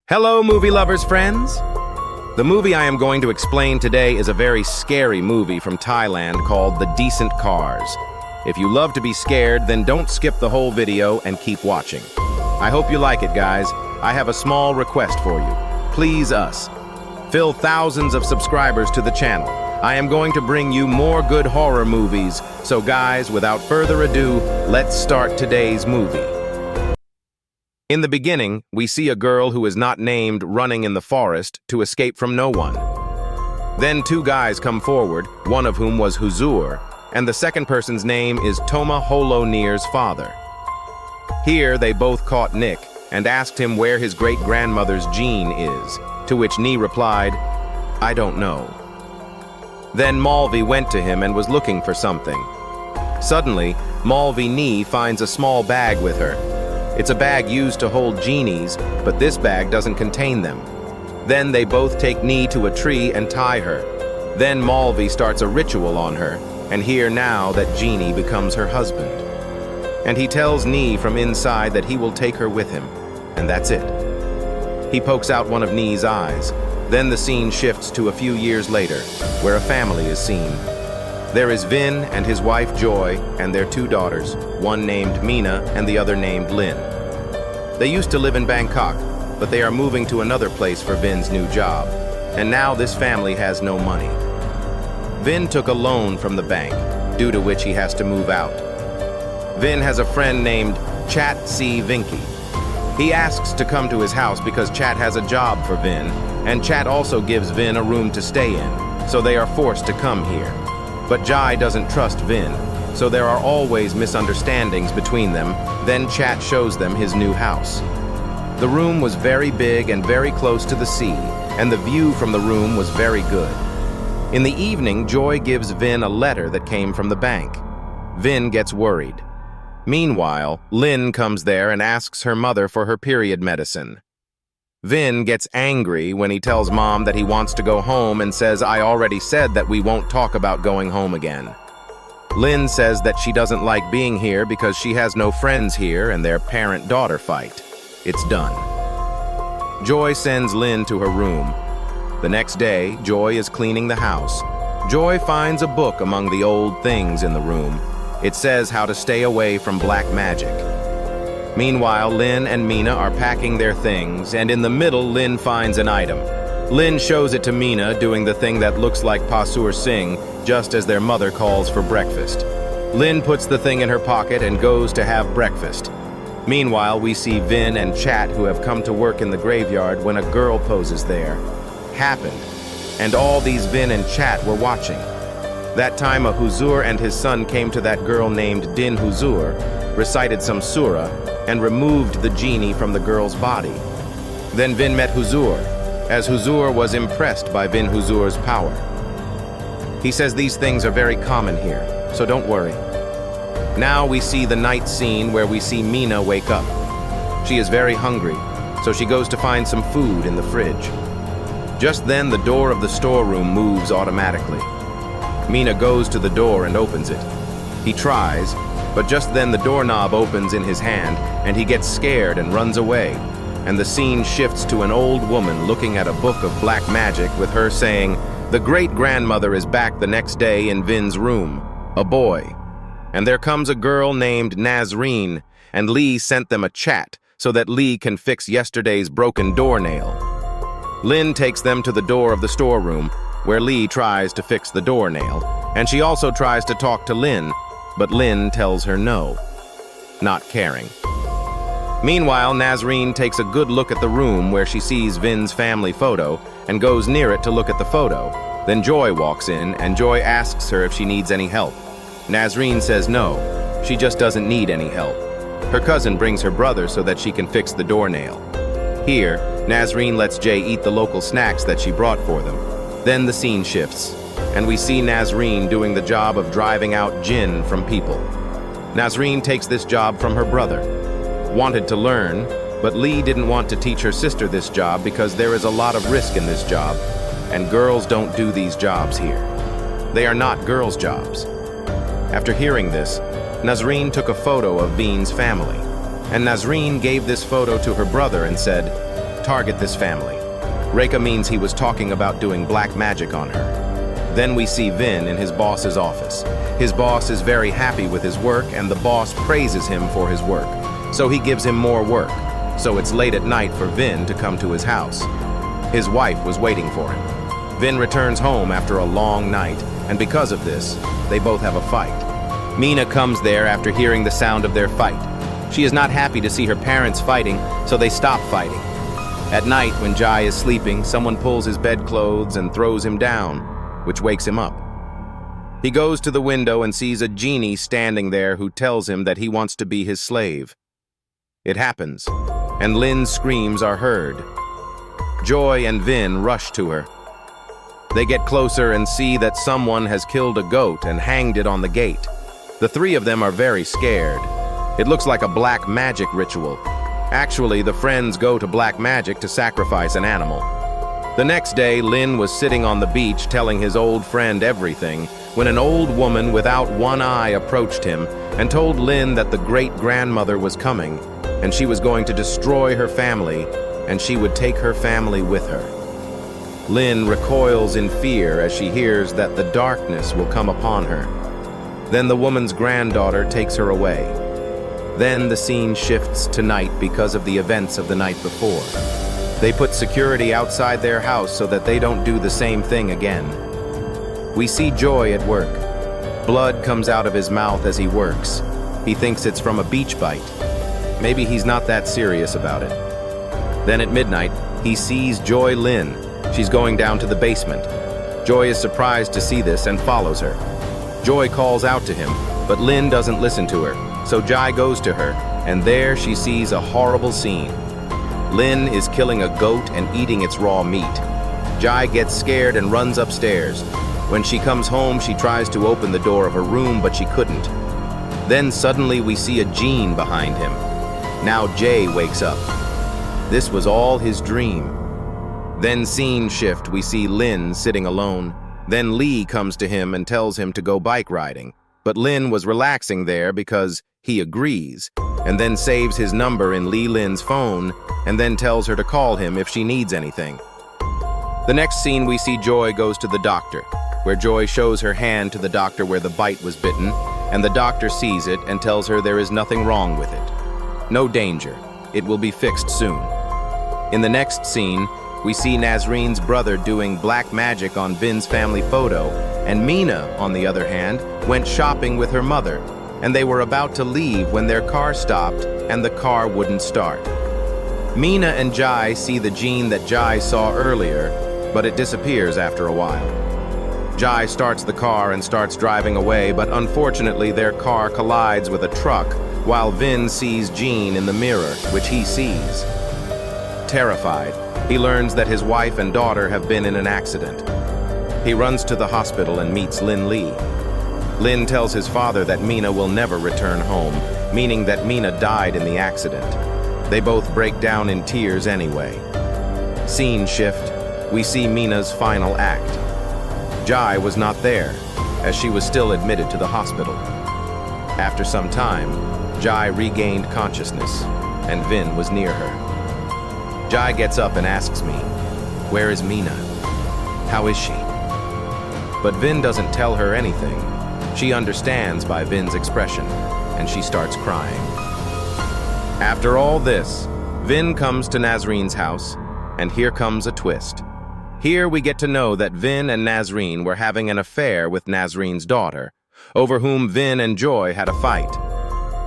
Hello, movie lovers friends! The movie I am going to explain today is a very scary movie from Thailand called The Decent Cars. If you love to be scared, then don't skip the whole video and keep watching. I hope you like it, guys. I have a small request for you. Please us. Fill thousands of subscribers to the channel. I am going to bring you more good horror movies. So guys, without further ado, let's start today's movie. In the beginning, we see a girl who is not named running in the forest to escape from no one. Then two guys come forward, one of whom was Huzur, and the second person's name is Toma Holonir's father. Here they both caught Nick and asked him where his great-grandmother's gene is, to which Ni replied, "I don't know." Then Malvi went to him and was looking for something. Suddenly, Malvi Ni finds a small bag with her. It's a bag used to hold genies, but this bag doesn't contain them. Then they both take Ni to a tree and tie her. Then Malvi starts a ritual on her, and here now that genie becomes her husband. And he tells Ni from inside that he will take her with him, and that's it. He pokes out one of Ni's eyes. Then the scene shifts to a few years later, where a family is seen. There is Vin and his wife Joy and their two daughters, one named Mina and the other named Lin. They used to live in Bangkok, but they are moving to another place for Vin's new job, and now this family has no money. Vin took a loan from the bank, due to which he has to move out. Vin has a friend named Chat C. Vinky. He asks to come to his house because Chat has a job for Vin, and Chat also gives Vin a room to stay in, so they are forced to come here. But Jai doesn't trust Vin, so there are always misunderstandings between them. Then Chat shows them his new house. The room was very big and very close to the sea, and the view from the room was very good. In the evening, Joy gives Vin a letter that came from the bank. Vin gets worried. Meanwhile, Lin comes there and asks her mother for her period medicine. Vin gets angry when he tells Mom that he wants to go home and says, "I already said that we won't talk about going home again." Lin says that she doesn't like being here because she has no friends here and their parent-daughter fight. It's done. Joy sends Lin to her room. The next day, Joy is cleaning the house. Joy finds a book among the old things in the room. It says how to stay away from black magic. Meanwhile, Lin and Mina are packing their things, and in the middle, Lin finds an item. Lin shows it to Mina, doing the thing that looks like Pasur Singh, just as their mother calls for breakfast. Lin puts the thing in her pocket and goes to have breakfast. Meanwhile, we see Vin and Chat, who have come to work in the graveyard when a girl poses there. Happened, and all these Vin and Chat were watching. That time a Huzur and his son came to that girl named Din Huzur, recited some surah, and removed the genie from the girl's body. Then Vin met Huzur, as Huzur was impressed by Vin Huzur's power. He says these things are very common here, so don't worry. Now we see the night scene where we see Mina wake up. She is very hungry, so she goes to find some food in the fridge. Just then the door of the storeroom moves automatically. Mina goes to the door and opens it. He tries, but just then the doorknob opens in his hand and he gets scared and runs away. And the scene shifts to an old woman looking at a book of black magic with her saying, "The great-grandmother is back the next day in Vin's room, a boy." And there comes a girl named Nazreen, and Lee sent them a chat so that Lee can fix yesterday's broken doornail. Lin takes them to the door of the storeroom, where Lee tries to fix the doornail, and she also tries to talk to Lin, but Lin tells her no, not caring. Meanwhile, Nazreen takes a good look at the room where she sees Vin's family photo and goes near it to look at the photo. Then Joy walks in, and Joy asks her if she needs any help. Nazreen says no, she just doesn't need any help. Her cousin brings her brother so that she can fix the doornail. Here, Nazreen lets Jay eat the local snacks that she brought for them. Then the scene shifts, and we see Nazreen doing the job of driving out jinn from people. Nazreen takes this job from her brother. Wanted to learn, but Lee didn't want to teach her sister this job because there is a lot of risk in this job, and girls don't do these jobs here. They are not girls' jobs. After hearing this, Nazreen took a photo of Vin's family, and Nazreen gave this photo to her brother and said, target this family. Reka means he was talking about doing black magic on her. Then we see Vin in his boss's office. His boss is very happy with his work, and the boss praises him for his work. So he gives him more work. So it's late at night for Vin to come to his house. His wife was waiting for him. Vin returns home after a long night, and because of this, they both have a fight. Mina comes there after hearing the sound of their fight. She is not happy to see her parents fighting, so they stop fighting. At night, when Jai is sleeping, someone pulls his bedclothes and throws him down, which wakes him up. He goes to the window and sees a genie standing there who tells him that he wants to be his slave. It happens, and Lynn's screams are heard. Joy and Vin rush to her. They get closer and see that someone has killed a goat and hanged it on the gate. The three of them are very scared. It looks like a black magic ritual. Actually, the friends go to black magic to sacrifice an animal. The next day, Lynn was sitting on the beach telling his old friend everything when an old woman without one eye approached him and told Lynn that the great-grandmother was coming and she was going to destroy her family and she would take her family with her. Lynn recoils in fear as she hears that the darkness will come upon her. Then the woman's granddaughter takes her away. Then the scene shifts to night because of the events of the night before. They put security outside their house so that they don't do the same thing again. We see Joy at work. Blood comes out of his mouth as he works. He thinks it's from a beach bite. Maybe he's not that serious about it. Then at midnight, he sees Joy Lynn. She's going down to the basement. Joy is surprised to see this and follows her. Joy calls out to him, but Lynn doesn't listen to her, so Jai goes to her, and there she sees a horrible scene. Lynn is killing a goat and eating its raw meat. Jai gets scared and runs upstairs. When she comes home, she tries to open the door of her room, but she couldn't. Then suddenly we see a Jean behind him. Now Jay wakes up. This was all his dream. Then scene shift, we see Lynn sitting alone. Then Lee comes to him and tells him to go bike riding. But Lynn was relaxing there because he agrees, and then saves his number in Lynn's phone, and then tells her to call him if she needs anything. The next scene we see Joy goes to the doctor, where Joy shows her hand to the doctor where the bite was bitten, and the doctor sees it and tells her there is nothing wrong with it. No danger. It will be fixed soon. In the next scene, we see Nazreen's brother doing black magic on Vin's family photo, and Mina, on the other hand, went shopping with her mother, and they were about to leave when their car stopped and the car wouldn't start. Mina and Jai see the Jean that Jai saw earlier, but it disappears after a while. Jai starts the car and starts driving away, but unfortunately their car collides with a truck while Vin sees Jean in the mirror, which he sees. Terrified, he learns that his wife and daughter have been in an accident. He runs to the hospital and meets Lin Lee. Lin tells his father that Mina will never return home, meaning that Mina died in the accident. They both break down in tears anyway. Scene shift, we see Mina's final act. Jai was not there, as she was still admitted to the hospital. After some time, Jai regained consciousness, and Vin was near her. Jai gets up and asks me, "Where is Mina? How is she?" But Vin doesn't tell her anything. She understands by Vin's expression, and she starts crying. After all this, Vin comes to Nazreen's house, and here comes a twist. Here we get to know that Vin and Nazreen were having an affair with Nazreen's daughter, over whom Vin and Joy had a fight.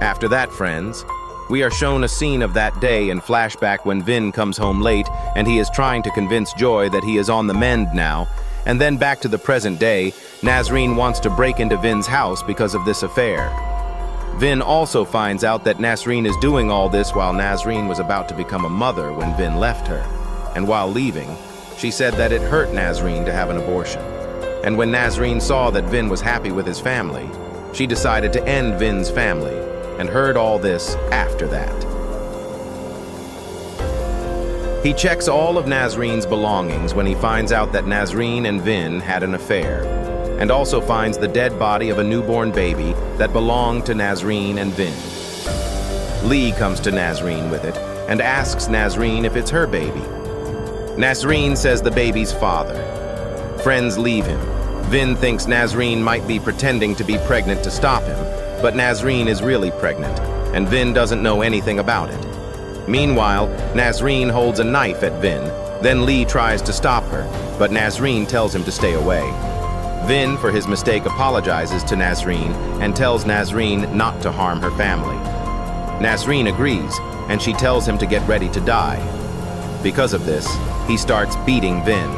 After that, friends, we are shown a scene of that day in flashback when Vin comes home late and he is trying to convince Joy that he is on the mend now, and then back to the present day, Nazreen wants to break into Vin's house because of this affair. Vin also finds out that Nazreen is doing all this while Nazreen was about to become a mother when Vin left her, and while leaving, she said that it hurt Nazreen to have an abortion. And when Nazreen saw that Vin was happy with his family, she decided to end Vin's family, and heard all this after that. He checks all of Nazreen's belongings when he finds out that Nazreen and Vin had an affair, and also finds the dead body of a newborn baby that belonged to Nazreen and Vin. Lee comes to Nazreen with it, and asks Nazreen if it's her baby. Nazreen says the baby's father. Friends leave him. Vin thinks Nazreen might be pretending to be pregnant to stop him, but Nazreen is really pregnant, and Vin doesn't know anything about it. Meanwhile, Nazreen holds a knife at Vin. Then Lee tries to stop her, but Nazreen tells him to stay away. Vin, for his mistake, apologizes to Nazreen and tells Nazreen not to harm her family. Nazreen agrees, and she tells him to get ready to die. Because of this, he starts beating Vin.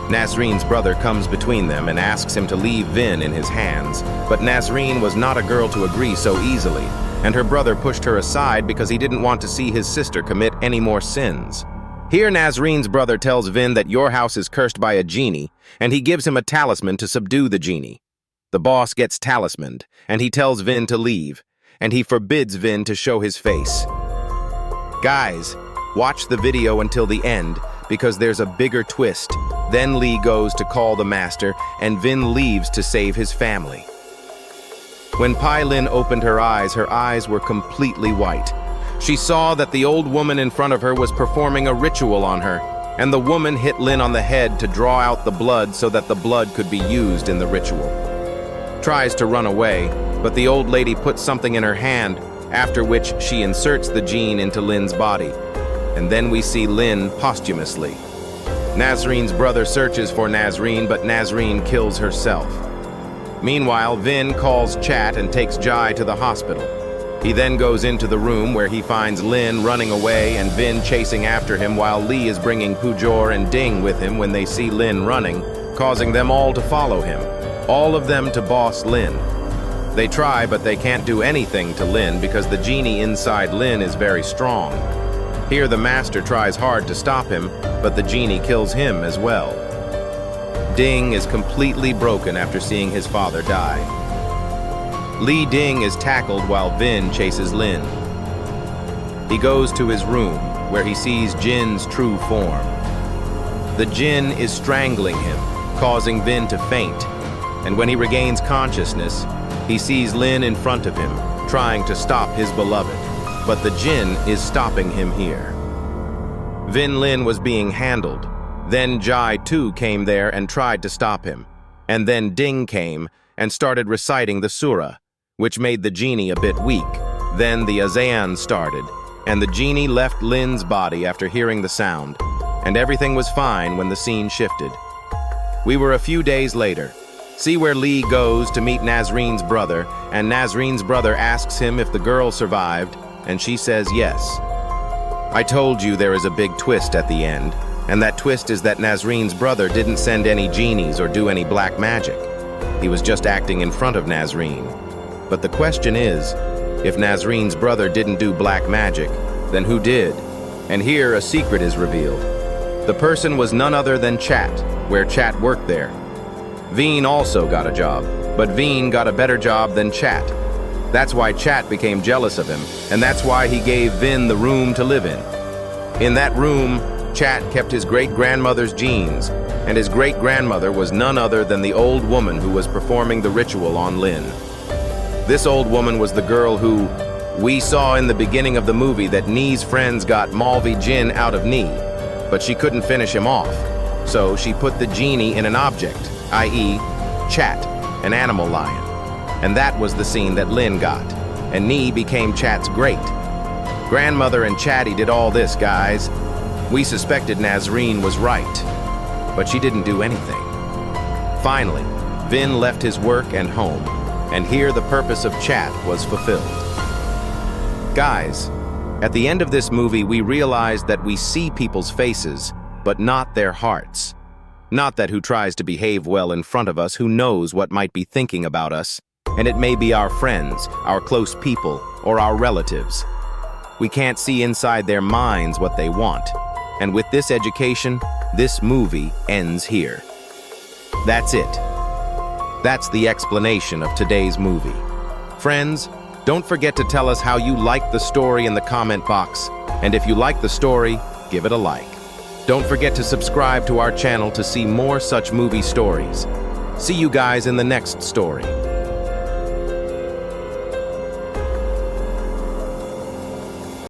Nazreen's brother comes between them and asks him to leave Vin in his hands, but Nazreen was not a girl to agree so easily, and her brother pushed her aside because he didn't want to see his sister commit any more sins. Here Nazreen's brother tells Vin that your house is cursed by a genie, and he gives him a talisman to subdue the genie. The boss gets talismaned, and he tells Vin to leave, and he forbids Vin to show his face. Guys, watch the video until the end, because there's a bigger twist. Then Lee goes to call the master, and Vin leaves to save his family. When Pai Lin opened her eyes were completely white. She saw that the old woman in front of her was performing a ritual on her, and the woman hit Lin on the head to draw out the blood so that the blood could be used in the ritual. Tries to run away, but the old lady puts something in her hand, after which she inserts the gene into Lin's body. And then we see Lin posthumously. Nazreen's brother searches for Nazreen, but Nazreen kills herself. Meanwhile, Vin calls Chat and takes Jai to the hospital. He then goes into the room where he finds Lin running away and Vin chasing after him while Lee is bringing Pujor and Ding with him when they see Lin running, causing them all to follow him, all of them to boss Lin. They try, but they can't do anything to Lin because the genie inside Lin is very strong. Here the master tries hard to stop him, but the genie kills him as well. Ding is completely broken after seeing his father die. Li Ding is tackled while Vin chases Lin. He goes to his room, where he sees Jin's true form. The Jin is strangling him, causing Vin to faint, and when he regains consciousness, he sees Lin in front of him, trying to stop his beloved, but the Jin is stopping him here. Vin Lin was being handled. Then Jai too came there and tried to stop him, and then Ding came and started reciting the surah, which made the genie a bit weak. Then the Azan started, and the genie left Lin's body after hearing the sound, and everything was fine when the scene shifted. We were a few days later. See where Lee goes to meet Nazreen's brother, and Nazreen's brother asks him if the girl survived, and she says yes. I told you there is a big twist at the end, and that twist is that Nazreen's brother didn't send any genies or do any black magic. He was just acting in front of Nazreen. But the question is, if Nazreen's brother didn't do black magic, then who did? And here a secret is revealed. The person was none other than Chat, where Chat worked there. Veen also got a job, but Veen got a better job than Chat. That's why Chat became jealous of him, and that's why he gave Vin the room to live in. In that room, Chat kept his great-grandmother's genes, and his great-grandmother was none other than the old woman who was performing the ritual on Lin. This old woman was the girl who we saw in the beginning of the movie that Nee's friends got Malvi Jin out of Nee, but she couldn't finish him off. So she put the genie in an object, i.e., Chat, an animal lion. And that was the scene that Lin got, and Nee became Chat's great. Grandmother and Chatty did all this, guys. We suspected Nazreen was right, but she didn't do anything. Finally, Vin left his work and home, and here the purpose of Chat was fulfilled. Guys, at the end of this movie, we realized that we see people's faces, but not their hearts. Not that who tries to behave well in front of us who knows what might be thinking about us, and it may be our friends, our close people, or our relatives. We can't see inside their minds what they want. And with this education, this movie ends here. That's it. That's the explanation of today's movie. Friends, don't forget to tell us how you liked the story in the comment box. And if you like the story, give it a like. Don't forget to subscribe to our channel to see more such movie stories. See you guys in the next story.